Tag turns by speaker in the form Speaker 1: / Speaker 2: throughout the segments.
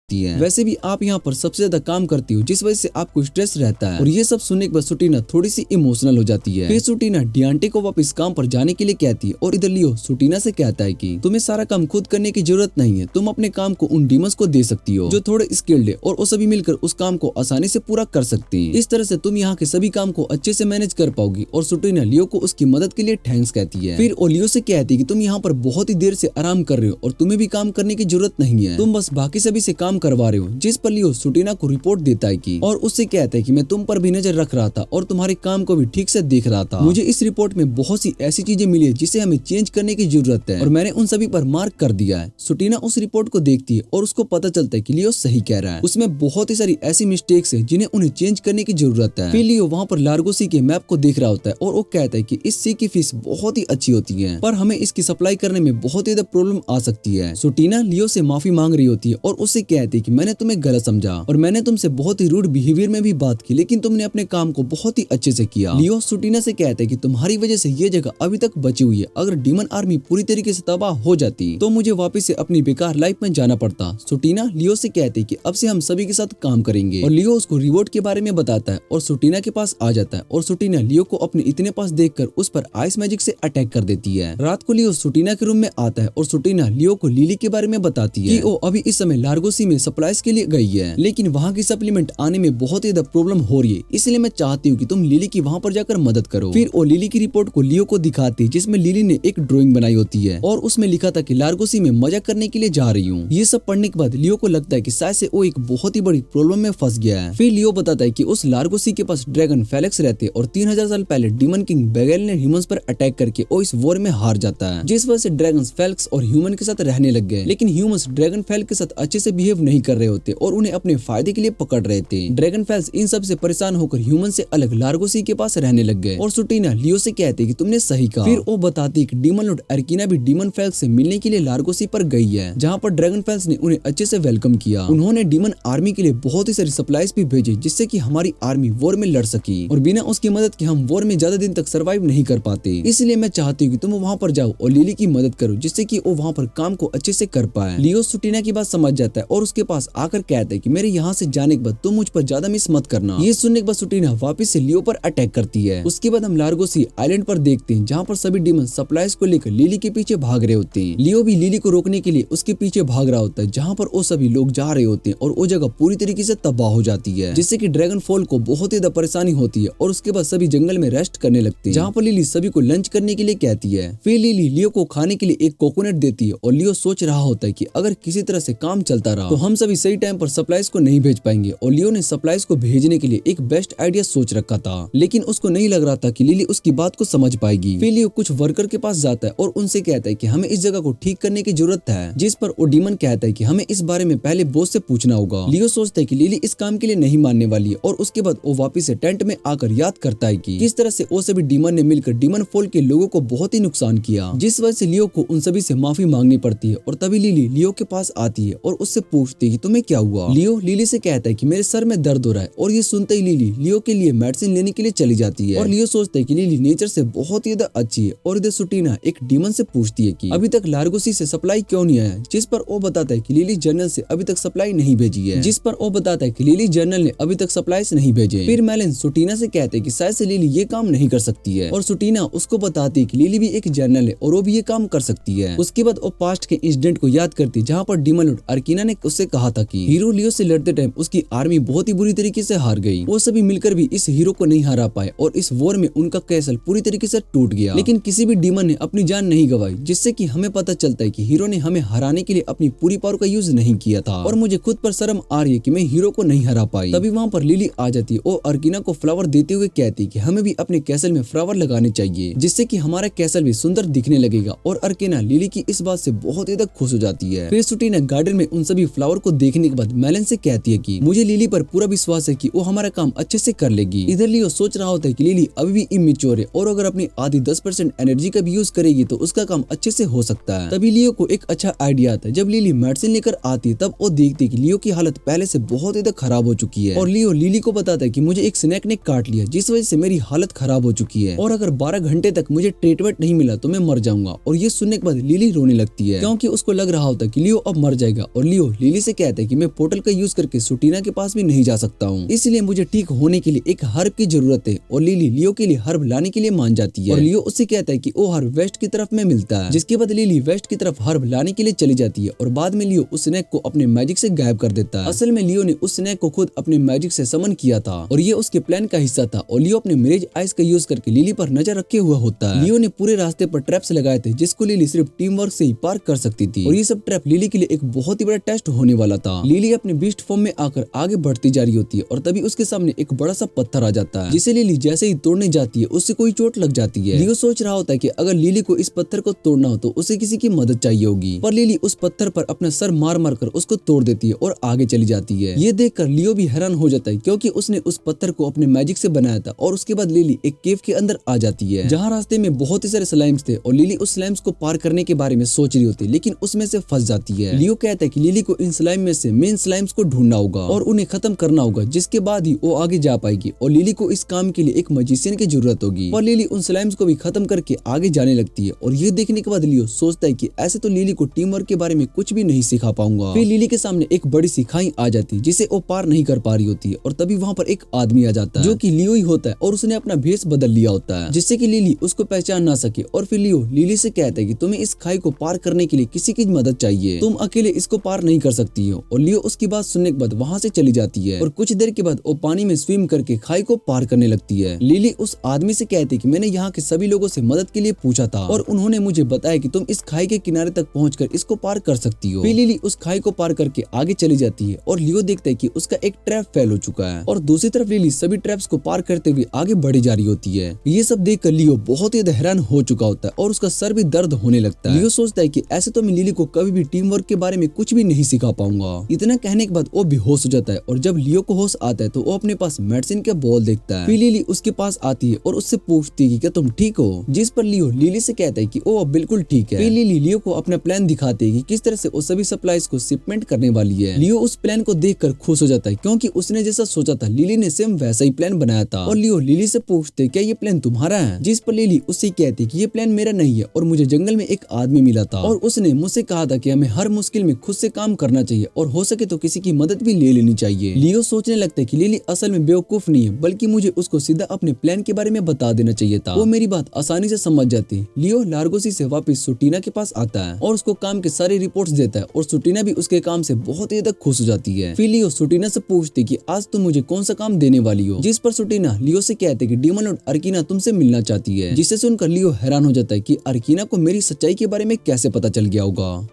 Speaker 1: सकती है। वैसे भी आप यहाँ पर सबसे ज्यादा काम करती हो जिस वजह से आपको स्ट्रेस रहता है। और ये सब सुनने के बाद सुटीना थोड़ी सी इमोशनल हो जाती है। फिर सुटीना डियांटे को वापस काम पर जाने के लिए कहती है और इधर लियो सुटीना से कहता है कि तुम्हें सारा काम खुद करने की जरूरत नहीं है, तुम अपने काम को उन डीमंस को दे सकती हो जो थोड़े स्किल्ड है और वो सभी मिलकर उस काम को आसानी से पूरा कर सकते हैं। इस तरह से तुम यहाँ के सभी काम को अच्छे से मैनेज कर पाओगी। और सुटीना लियो को उसकी मदद के लिए थैंक्स कहती है। फिर वो लियो से कहती है कि तुम यहाँ पर बहुत ही देर से आराम कर रहे हो और तुम्हें भी काम करने की जरूरत नहीं है, तुम बस बाकी सभी से काम करवा रहे हो। जिस पर लियो सुटीना को रिपोर्ट देता है कि और उससे कहता है कि मैं तुम पर भी नजर रख रहा था और तुम्हारे काम को भी ठीक से देख रहा था। मुझे इस रिपोर्ट में बहुत सी ऐसी चीजें मिली है जिसे हमें चेंज करने की जरूरत है और मैंने उन सभी पर मार्क कर दिया है। सुटीना उस रिपोर्ट को देखती है और उसको पता चलता है कि लियो सही कह रहा है, उसमें बहुत ही सारी ऐसी मिस्टेक्स है जिन्हें उन्हें चेंज करने की जरूरत है। फिर लियो वहाँ पर लार्गो सी के मैप को देख रहा होता है और वो कहता है कि इस सी की फिश बहुत ही अच्छी होती है पर हमें इसकी सप्लाई करने में बहुत ही ज्यादा प्रॉब्लम आ सकती है। सुटीना लियो से माफी मांग रही होती है और उससे कहती है कि मैंने तुम्हें गलत समझा और मैंने तुमसे बहुत ही रूड बिहेवियर में भी बात की, लेकिन तुमने अपने काम को बहुत ही अच्छे से किया। लियो सुटीना से कहता है कि तुम्हारी वजह से ये जगह अभी तक बची हुई है, अगर डीमन आर्मी पूरी तरीके से तबाह हो जाती तो मुझे वापस से अपनी बेकार लाइफ में जाना पड़ता। सुटीना लियो से कहती है कि अब से हम सभी के साथ काम करेंगे और लियो उसको रिवॉर्ड के बारे में बताता है और सुटीना के पास आ जाता है और सुटीना लियो को अपने इतने पास देखकर उस पर आइस मैजिक से अटैक कर देती है। रात को लियो सुटीना के रूम में आता है और सुटीना लियो को लिली के बारे में बताती है कि वो अभी इस समय लार्गोसी में सप्लाईज के लिए गई है, लेकिन वहाँ की सप्लीमेंट आने में बहुत ही ज्यादा प्रॉब्लम हो रही है, इसलिए मैं चाहती हूँ कि तुम लिली की वहाँ पर जाकर मदद करो। फिर वो लिली की रिपोर्ट को लियो को दिखाती है जिसमें लिली ने एक ड्राइंग बनाई होती है और उसमें लिखा था कि लार्गोसी में मजा करने के लिए जा रही हूँ। ये सब पढ़ने के बाद लियो को लगता है कि शायद से वो एक बहुत ही बड़ी प्रॉब्लम में फंस गया है। फिर लियो बताता है कि उस लार्गोसी के पास ड्रैगन फेलिक्स रहते और 3000 साल पहले डीमन किंग बेगेल ने ह्यूमंस पर अटैक करके वो इस वॉर में हार जाता है, जिस वजह से ड्रैगन फेलिक्स और ह्यूमन के साथ रहने लग गए। लेकिन ह्यूमंस ड्रैगन फेलिक्स के साथ अच्छे से बिहेव नहीं कर रहे होते और उन्हें अपने फायदे के लिए पकड़ रहे थे। ड्रैगन फेलिक्स इन सब से परेशान होकर ह्यूमन से अलग लार्गोसी के पास रहने लग गए और सुटीना लियो से कहते कि तुमने सही कहा। फिर वो बताती कि डीमन लॉर्ड अर्किना भी डीमन फेलिक्स से मिलने के लिए लार्गोसी पर गई है, जहाँ पर ड्रैगन फेलिक्स ने उन्हें अच्छे से वेलकम किया। उन्होंने डीमन आर्मी के लिए बहुत ही सारी सप्लाईज भी भेजी जिससे कि हमारी आर्मी वॉर में लड़ सकी और बिना उसकी मदद के हम वॉर में ज्यादा दिन तक सरवाइव नहीं कर पाते। इसलिए मैं चाहती हूँ कि तुम वहाँ पर जाओ और लिली की मदद करो जिससे कि वो वहाँ पर काम को अच्छे से कर पाए। लियो सुटीना की बात समझ जाता है और उसके पास आकर कहता है कि मेरे यहाँ से जाने के बाद तुम मुझ पर ज्यादा मिस मत करना। ये सुनने के बाद सुटीना वापस से लियो पर अटैक करती है। उसके बाद हम लार्गोसी आइलैंड पर देखते हैं जहाँ पर सभी डीमन सप्लाईज को लेकर लिली के पीछे भाग रहे होते हैं। लियो भी लिली को रोकने के लिए उसके पीछे भाग रहा होता है जहाँ पर वो सभी लोग जा रहे होते हैं और वो जगह पूरी तरीके से तबाह हो जाती है, जिससे कि ड्रैगन फॉल को बहुत ही परेशानी होती है और उसके बाद सभी जंगल में रेस्ट करने लगते हैं, जहाँ पर लिली सभी को लंच करने के लिए कहती है। फिर लिली लियो को खाने के लिए एक कोकोनट देती है और लियो सोच रहा होता है कि अगर किसी तरह से काम चलता रहा तो हम सभी सही टाइम पर सप्लाईज को नहीं भेज पाएंगे और लियो ने सप्लाईज को भेजने के लिए एक बेस्ट आइडिया सोच रखा था, लेकिन उसको नहीं लग रहा था कि लिली उसकी बात को समझ पाएगी। फिर लियो कुछ वर्कर के पास जाता है और उनसे कहता है कि हमें इस जगह को ठीक करने की जरूरत है, जिस पर वो डीमन कहता है कि हमें इस बारे में पहले बॉस से पूछना होगा। लियो सोचता है कि लिली इस काम के लिए नहीं मानने वाली है और उसके बाद वो वापस से टेंट में आकर याद करता है कि किस तरह से वो सभी डीमन ने मिलकर डीमन फॉल के लोगों को बहुत ही नुकसान किया, जिस वजह से लियो को उन सभी से माफी मांगनी पड़ती है। और तभी लिली लियो के पास आती है और उससे पूछती है कि तुम्हें क्या हुआ। लियो लिली से कहता है कि मेरे सर में दर्द हो रहा है और ये सुनते ही लिली लियो के लिए मेडिसिन लेने के लिए चली जाती है। और लियो सोचता है कि लिली नेचर से बहुत ही ज्यादा अच्छी है। और इधर सुटीना एक डीमन से पूछती है कि अभी तक लार्गोसी से सप्लाई क्यों नहीं आया, जिस पर वो बताता है कि लिली जर्नल से अभी तक सप्लाई नहीं भेजी है, जिस पर वो बताता है कि लिली जर्नल ने अभी तक सप्लाईज नहीं भेजे। फिर मेलन सुटीना से कहते हैं कि शायद से लिली ये काम नहीं कर सकती है और सुटीना उसको बताती है कि लिली भी एक जर्नल है और वो भी ये काम कर सकती है। उसके बाद वो पास्ट के इंसिडेंट को याद करती है जहाँ पर डीमन लॉर्ड अर्किना ने उससे कहा था कि हीरो लियो से लड़ते टाइम उसकी आर्मी बहुत ही बुरी तरीके से हार गई, वो सभी मिलकर भी इस हीरो को नहीं हरा पाए और इस वॉर में उनका कैसल पूरी तरीके से टूट गया, लेकिन किसी भी डीमन ने अपनी जान नहीं गवाई, जिससे कि हमें पता चलता है कि हीरो ने हमें हराने के लिए अपनी पूरी पावर का यूज नहीं किया था और मुझे खुद पर शर्म आ रही है कि मैं हीरो को नहीं हरा पाई। तभी वहाँ पर लिली आ जाती है और अर्किना को फ्लावर देते हुए कहती है कि हमें भी अपने कैसल में फ्लावर लगाने चाहिए, जिससे कि हमारा कैसल भी सुंदर दिखने लगेगा। और अर्किना लिली की इस बात से बहुत ज्यादा खुश हो जाती है। फिर सुटीना गार्डन में उन सभी फ्लावर को देखने के बाद मेलन से कहती है कि मुझे लिली पर पूरा विश्वास है कि वो हमारा काम अच्छे से कर लेगी। इधर लियो सोच रहा होता है कि लिली अभी भी इमेच्योर है और अगर अपनी आधी 10% एनर्जी का भी यूज करेगी तो उसका काम अच्छे से हो सकता है। तभी लियो को एक अच्छा आइडिया आता है। जब लिली मेडिसिन लेकर आती है तब वो देखती है कि लियो की हालत पहले से बहुत ज्यादा खराब हो चुकी है और लियो लिली को बताता है कि मुझे एक स्नेक ने काट लिया जिस वजह से मेरी हालत खराब हो चुकी है और अगर 12 घंटे तक मुझे ट्रीटमेंट नहीं मिला तो मैं मर जाऊंगा। और ये सुनने के बाद लिली रोने लगती है क्योंकि उसको लग रहा होता है कि लियो अब मर जाएगा और लियो लिली लिली से कहता है कि मैं पोर्टल का यूज करके सुटीना के पास भी नहीं जा सकता हूँ, इसलिए मुझे ठीक होने के लिए एक हर्ब की जरूरत है। और लिली लियो के लिए हर्ब लाने के लिए मान जाती है और लियो उससे कहता है कि वो हर्ब वेस्ट की तरफ में मिलता है, जिसके बाद लिली वेस्ट की तरफ हर्ब लाने के लिए चली जाती है और बाद में लियो उस स्नेक को अपने मैजिक से गायब कर देता है। असल में लियो ने उस स्नेक को खुद अपने मैजिक से समन किया था और ये उसके प्लान का हिस्सा था और लियो अपने मिरेज आइस का यूज करके लिली पर नजर रखे हुआ होता है। लियो ने पूरे रास्ते पर ट्रैप्स लगाए थे जिसको लिली सिर्फ टीम वर्क से ही पार कर सकती थी और ये सब ट्रैप लिली के लिए एक बहुत ही बड़ा टेस्ट होने वाला था। लिली अपने बीस्ट फॉर्म में आकर आगे बढ़ती जा रही होती है और तभी उसके सामने एक बड़ा सा पत्थर आ जाता है, जिसे लिली जैसे ही तोड़ने जाती है उससे कोई चोट लग जाती है। लियो सोच रहा होता है कि अगर लिली को इस पत्थर को तोड़ना हो तो उसे किसी की मदद चाहिए होगी, पर लिली उस पत्थर पर अपना सर मार मार कर उसको तोड़ देती है और आगे चली जाती है। ये देखकर लियो भी हैरान हो जाता है क्योंकि उसने उस पत्थर को अपने मैजिक से बनाया था। और उसके बाद लिली एक केव के अंदर आ जाती है जहाँ रास्ते में बहुत ही सारे स्लाइम्स थे और लिली उस स्लाइम्स को पार करने के बारे में सोच रही होती है, लेकिन उसमें से फंस जाती है। लियो कहता है कि लिली को इन स्लाइम में से मेन स्लाइम्स को ढूंढना होगा और उन्हें खत्म करना होगा, जिसके बाद ही वो आगे जा पाएगी और लिली को इस काम के लिए एक मजिशियन की जरूरत होगी। और लिली उन स्लाइम्स को भी खत्म करके आगे जाने लगती है और ये देखने के बाद लियो सोचता है कि ऐसे तो लिली को टीम वर्क के बारे में कुछ भी नहीं सिखा पाऊंगा। फिर लिली के सामने एक बड़ी सी खाई आ जाती है जिसे वो पार नहीं कर पा रही होती है और तभी वहाँ पर एक आदमी आ जाता है जो कि लियो ही होता है और उसने अपना भेष बदल लिया होता है जिससे कि लिली उसको पहचान ना सके। और फिर लियो लिली से कहता है कि तुम्हें इस खाई को पार करने के लिए किसी की मदद चाहिए, तुम अकेले इसको पार नहीं कर सकती हो। और लियो उसकी बात सुनने के बाद वहाँ से चली जाती है और कुछ देर के बाद वो पानी में स्विम करके खाई को पार करने लगती है। लिली उस आदमी से कहती है कि मैंने यहाँ के सभी लोगों से मदद के लिए पूछा था और उन्होंने मुझे बताया कि तुम इस खाई के किनारे तक पहुंचकर इसको पार कर सकती हो। फिर लिली उस खाई को पार करके आगे चली जाती है और लियो देखता है कि उसका एक ट्रैप फेल हो चुका है और दूसरी तरफ लिली सभी ट्रैप्स को पार करते हुए आगे बढ़ी जा रही होती है। ये सब देखकर लियो बहुत ही हैरान हो चुका होता है और उसका सर भी दर्द होने लगता है। लियो सोचता है कि ऐसे तो मैं लिली को कभी भी टीम वर्क के बारे में कुछ भी नहीं सिखा पाऊंगा। इतना कहने के बाद वो बेहोश हो जाता है और जब लियो को होश आता है तो वो अपने पास मेडिसिन का बॉल देखता है। फिर लिली उसके पास आती है और उससे पूछती है कि क्या तुम ठीक हो, जिस पर लियो लिली से कहता है कि वो बिल्कुल ठीक है। फिर लिली लियो को अपना प्लान दिखाती है कि किस तरह से वो सभी सप्लाईज को शिपमेंट करने वाली है। लियो उस प्लान को देखकर खुश हो जाता है क्योंकि उसने जैसा सोचा था लिली ने सेम वैसा ही प्लान बनाया था। और लियो लिली से पूछते क्या ये प्लान तुम्हारा है, जिस पर लिली उससे कहती कि ये प्लान मेरा नहीं है और मुझे जंगल में एक आदमी मिला था और उसने मुझसे कहा था कि हमें हर मुश्किल में खुद से काम करना चाहिए और हो सके तो किसी की मदद भी ले लेनी चाहिए। लियो सोचने लगता है कि लिली असल में बेवकूफ नहीं है बल्कि मुझे उसको सीधा अपने प्लान के बारे में बता देना चाहिए था। वो मेरी बात आसानी से समझ जाती। लियो लार्गोसी से वापस सुटीना के पास आता है और उसको काम के सारे रिपोर्ट्स देता है और सुटीना भी उसके काम से बहुत ही ज्यादा खुश हो जाती है। फिर लियो सुटीना से पूछती कि आज तुम मुझे कौन सा काम देने वाली हो, जिस पर सुटीना लियो से कहते कि डीमन लॉर्ड अर्कीना तुमसे मिलना चाहती है। जिससे सुनकर लियो हैरान हो जाता है कि अर्कीना को मेरी सच्चाई के बारे में कैसे पता चल गया होगा।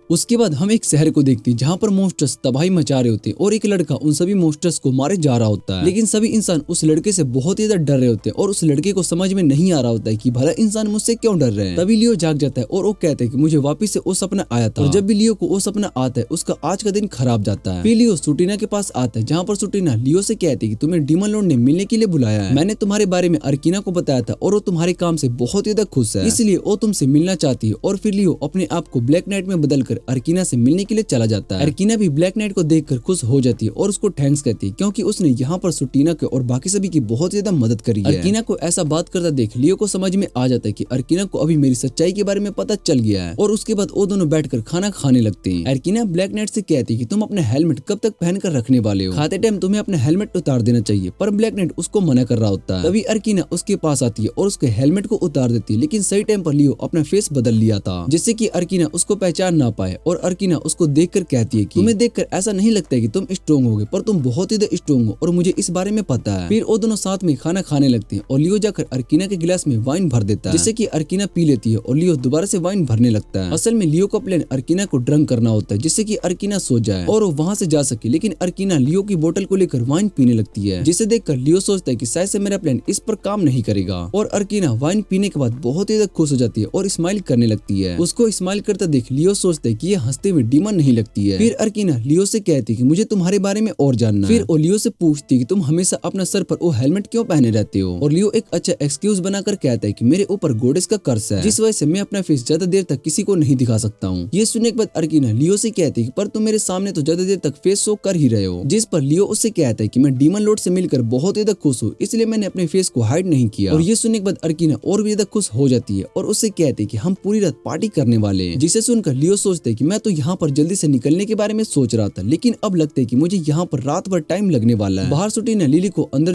Speaker 1: उसके बाद हम एक शहर को देखते हैं जहाँ पर मॉन्स्टर्स तबाही मचा रहे होते हैं और एक लड़का उन सभी मॉन्स्टर्स को मारे जा रहा होता है, लेकिन सभी इंसान उस लड़के से बहुत ही ज्यादा डर रहे होते हैं और उस लड़के को समझ में नहीं आ रहा होता है कि भला इंसान मुझसे क्यों डर रहे हैं। तभी लियो जाग जाता है और वो कहता है कि मुझे वापस से वो सपना आया था। और जब भी लियो को वो सपना आता है उसका आज का दिन खराब जाता है। फिर लियो सुटीना के पास आता है जहाँ पर सुटीना लियो से कहती है कि तुम्हें डीमन लॉर्ड ने मिलने के लिए बुलाया है, मैंने तुम्हारे बारे में अर्कीना को बताया था और वो तुम्हारे काम से बहुत ही ज्यादा खुश है, इसलिए वो तुमसे मिलना चाहती है। और फिर लियो अपने आप को ब्लैक नाइट में बदलकर अर्कीना से मिलने के लिए चला जाता है। अर्कीना भी ब्लैक नाइट को देखकर खुश हो जाती है और उसको थैंक्स कहती है क्योंकि उसने यहाँ पर सुटीना के और बाकी सभी की बहुत ज्यादा मदद करी है। अर्कीना को ऐसा बात करता देख लियो को समझ में आ जाता है कि अर्कीना को अभी मेरी सच्चाई के बारे में पता चल गया है और उसके बाद वो दोनों बैठकर खाना खाने लगते हैं। अर्कीना ब्लैक नाइट से कहती है कि तुम अपना हेलमेट कब तक पहनकर रखने वाले हो, खाते टाइम तुम्हें अपना हेलमेट उतार देना चाहिए, पर ब्लैक नाइट उसको मना कर रहा होता है। तभी अर्कीना उसके पास आती है और उसके हेलमेट को उतार देती है, लेकिन सही टाइम पर लियो अपना फेस बदल लिया था जिससे कि अर्कीना उसको पहचान ना पाए। और अर्कीना उसको देखकर कहती है कि तुम्हें देखकर ऐसा नहीं लगता है कि तुम स्ट्रॉन्ग होगे, पर तुम बहुत ही स्ट्रॉन्ग हो और मुझे इस बारे में पता है। फिर वो दोनों साथ में खाना खाने लगते हैं और लियो जाकर अर्कीना के गिलास में वाइन भर देता है जिससे कि अर्कीना पी लेती है और लियो दोबारा से वाइन भरने लगता है। असल में लियो का प्लान अर्कीना को ड्रंक करना होता है जिससे कि अर्कीना सो जाए और वो वहाँ से जा सके, लेकिन अर्कीना लियो की बोतल को लेकर वाइन पीने लगती है जिसे देखकर लियो सोचता है कि शायद से मेरा प्लान इस पर काम नहीं करेगा। और अर्कीना वाइन पीने के बाद बहुत ही खुश हो जाती है और स्माइल करने लगती है। उसको स्माइल करता देख लियो सोचता है कि ये हंसते हुए डीमन नहीं लगती है। फिर अर्कीना लियो से कहती है कि मुझे तुम्हारे बारे में और जानना है। फिर वो लियो से पूछती है कि तुम हमेशा अपना सर पर वो हेलमेट क्यों पहने रहते हो। और लियो एक अच्छा एक्सक्यूज बनाकर कहता है कि मेरे ऊपर गोडेस का कर्ज है जिस वजह से मैं अपना फेस ज्यादा देर तक किसी को नहीं दिखा सकता हूँ। ये सुनने के बाद अर्कीना लियो से कहती है पर तुम मेरे सामने तो ज्यादा देर तक फेस शो कर ही रहे हो, जिस पर लियो उससे कहता है कि मैं डीमन लॉर्ड से मिलकर बहुत ज्यादा खुश हूँ, इसलिए मैंने अपने फेस को हाइड नहीं किया। और ये सुनने के बाद अर्कीना और भी ज्यादा खुश हो जाती है और उससे कहती है कि हम पूरी रात पार्टी करने वाले हैं, जिसे सुनकर लियो सोचता सोचते हैं कि मैं तो यहाँ पर जल्दी से निकलने के बारे में सोच रहा था, लेकिन अब लगता है कि मुझे यहाँ पर रात भर टाइम लगने वाला है। बाहर सुटीना लिली को अंदर